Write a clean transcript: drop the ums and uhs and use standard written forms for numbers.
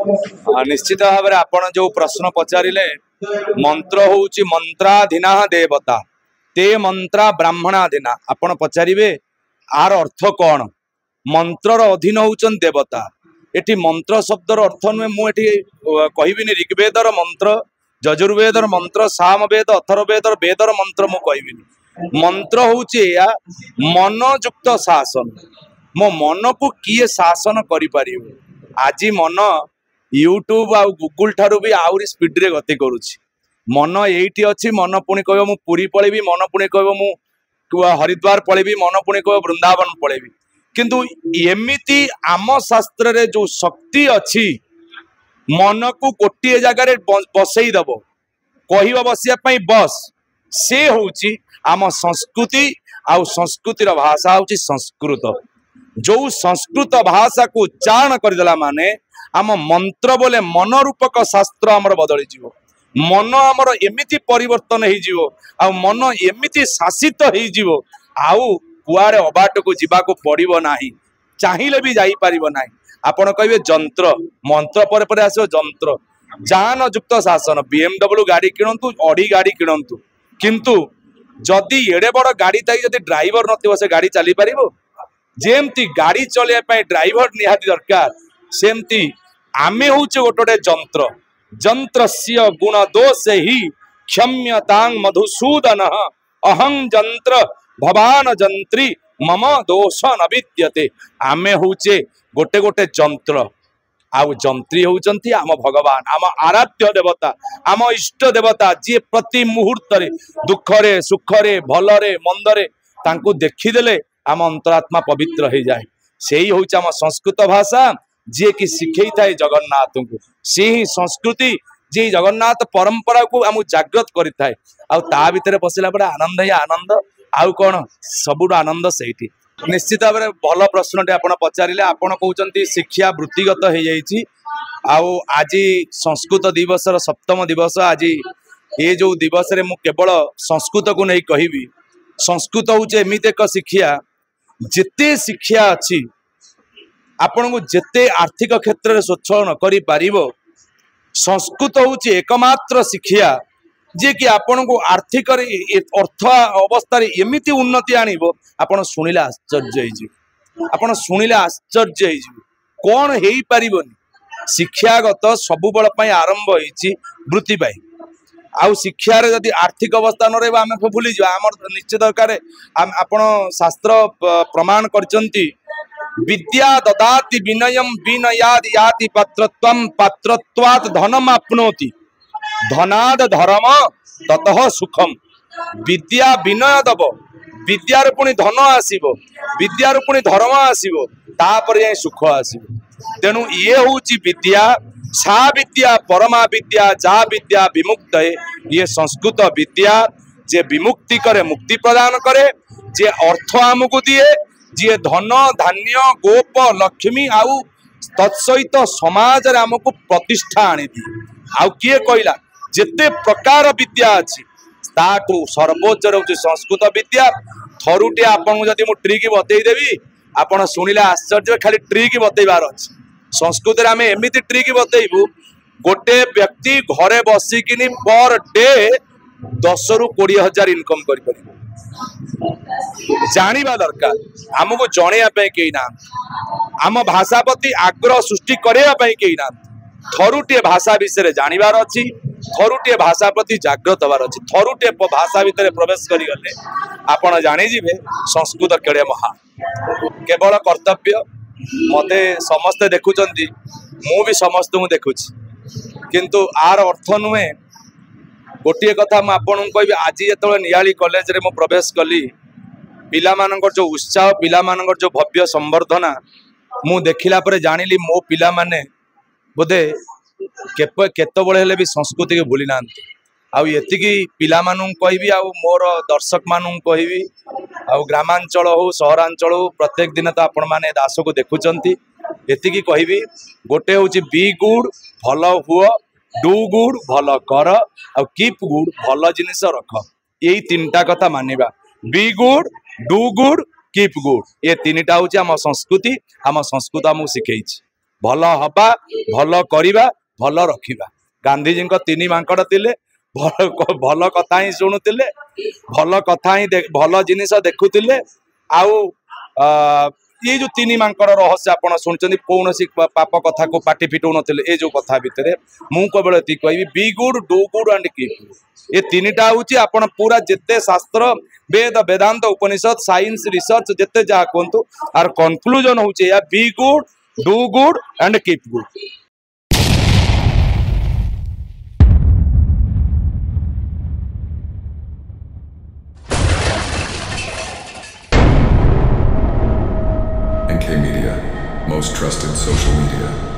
निश्चित भाव में आपण जो प्रश्न पचारे मंत्र हूँ मंत्राधीना देवता ते मंत्रा ब्राह्मणाधीना आपण पचारे आर अर्थ कौन मंत्रर अधीन होचन देवता एटी मंत्र शब्दर अर्थ नुहे मुझे कहबिनी ऋग्वेदर मंत्र यजुर्वेदर मंत्र सामवेद अथर्वेदर वेदर मंत्र मु कहबिनी मंत्र हूँ या मनयुक्त शासन मो मन को किए शासन करि आज मन यूट्यूब आ गूगल ठारू भी आउरी स्पीड रे गति करुछि मन एठी अछि मन पुणी कहबो मु पुरी पळेबी मन पुणी कहबो मु हरिद्वार पळेबी मन पुणी कहबो वृंदावन पळेबी किंतु एमिति आम शास्त्र रे जो शक्ति अछि मन को गोटे जगह बसई दबो कहबो बसिया पई बस से होउछि आम संस्कृति आ संस्कृतिर भाषा होउछि संस्कृत जो संस्कृत भाषा को उच्चारण करदेला माने आम मंत्र बोले मन रूपक शास्त्र आमर बदली जीवो मन आमर एमिति परिवर्तन हो जीवो आ मन एमिति शासित हो जीवो आउ कुआरे अबाट को जीवा को पड़िबो नाही चाहिए भी जाई परिबो नाही आपण कहबे जंत्र मंत्र पर पर आसो जंत्र जान युक्त शासन BMW गाड़ी किणंतु ऑडी गाड़ी किणंतु किंतु जदि एडे बड़ गाड़ी ताई जदि ड्राइवर नथिबो से गाड़ी चली परिबो जेमती गाड़ी चलिया पई ड्राइवर निहाती दरकार सेमती आमे होचे गोटे जंत्र जंत्रस्य गुण दोष ही क्षम्यतांग मधुसूदन अहं जंत्र भवान जंत्री मम दोष न विद्यते आमे होचे गोटे गोटे जंत्र आउ जंत्री होचंती आम भगवान आम आराध्य देवता आम इष्ट देवता जी प्रति मुहूर्त रे दुख रे सुख रे भल रे मंद रे तांको देखिदेले आम अंतरात्मा पवित्र हो जाए से ही हूँ आम संस्कृत भाषा जी कि शिखई थाए जगन्नाथ को से ही संस्कृति जी जगन्नाथ परंपरा को आम जागृत करें आ भितर पशिला बड़े आनंद ही आनंद आउ कौन सबुठ आनंद से निश्चित भाव में भल प्रश्न टे आपड़ पचारे आपड़ कहते शिक्षा वृत्तिगत हो जाइए आज संस्कृत दिवस सप्तम दिवस आज ये जो दिवस रे मु केवल संस्कृत को नहीं कहबी संस्कृत हूँ एमती एक शिक्षा जिते शिक्षा अच्छी आपण को जिते आर्थिक क्षेत्र में स्वच्छल करि पारिबो संस्कृत हूँ एकमात्र शिक्षा जे कि आपण को आर्थिक अर्थ अवस्था एमिति उन्नति आणिबो आपण सुनिले आश्चर्य हो आपण सुनिले आश्चर्य हो कौन हो पारिबोनी शिक्षागत सबु बळ पई आरंभ होईची वृत्ति पाई आउ शिक्षा रे यदि आर्थिक अवस्था न रहबा आमे भूली जा हमर निश्चित दरकार आपण शास्त्र प्रमाण करचंती विद्या ददाति विनयम विनयाद याति पात्रत्वम पात्रत्वात् धनम आपनोति धनाद धर्म ततः सुखम विद्या विनय दब विद्यार पुणी धन आसीबो विद्यार पुणी धर्म आसीबो तापर जाय सुख आसीबो तेणु ये होउची विद्या सा विद्या परमा विद्या जा विद्या विमुक्त है ये संस्कृत विद्या जे विमुक्ति करे मुक्ति प्रदान करे जे अर्थ आमको दिए जी धन धान्य गोप लक्ष्मी आउ तत्सहित समाज रे आमको प्रतिष्ठा आनी दिए आउ किए कहला जेते प्रकार विद्या अच्छी ताठू सर्वोच्च रोचे संस्कृत विद्या थरुटे आपन जदि मु ट्रिक बतई देवी आपण सुनिले आश्चर्य खाली ट्रिक बतईबार अच्छी संस्कृत आम एमती ट्रिक बतईबू गोटे व्यक्ति घरे बसिकिनी पर डे 10 ରୁ 20 हजार इनकम कर जानिबा दरकार आमको जणैया कई ना आम भाषा प्रति आग्रह सृष्टि करने कई ना थरुटे भाषा विषय जानिबार अच्छी थरुटे भाषा प्रति जागृत हबार अच्छी थरुटे भाषा भितर प्रवेश करगले आपण जाणीजे संस्कृत केड़े महा केवल कर्तव्य मते समस्ते देखुचंती मु भी समस्त को देखुची किंतु आर अर्थ नुहे गोटे कथा मुझे कहि आज जो नियाली कॉलेज रे मु प्रवेश कली पिला मानकर जो उत्साह पिला मानकर जो भव्य संवर्धना मु देखिला परे जानिली मो पिला माने बोधे केतबळे हेले भी संस्कृति के भूली ना आउ एतिकी पिला मानू कहबी आउ मोर दर्शक मानू कहबी आउ ग्रामांचल हो सहरांचल हो प्रत्येक दिन तो आपण माने दास को देखुचंती एतिकी कहबी गोटे होची बी गुड भल हुओ डू गुड भल कर आउ कीप गुड भल जिनिस रख यही तीनटा कथा मानिबा be good do good keep good ये तीनटा होची आम संस्कृति आम संस्कृत आमको शिखैछि भल हवा भल करिबा भल रखिबा गांधीजी तीन मांकड़ थिले भल कथा ही शुणुले भल कथा ही भल जिनिस देखुले आउ ये जो तीन मांकड़ रहस्य आप शुणुं कौन पाप कथा को पाटी फिटौ नी ये जो कथा भितर मु केवल ये कहि be good do good and keep good ये तीनटा हूँ आप पूरा जिते शास्त्र वेद वेदांत उपनिषद साइंस रिसर्च जिते जहाँ कहतु आर कनक्लूजन हूँ be good do good and keep good NK Media, most trusted social media.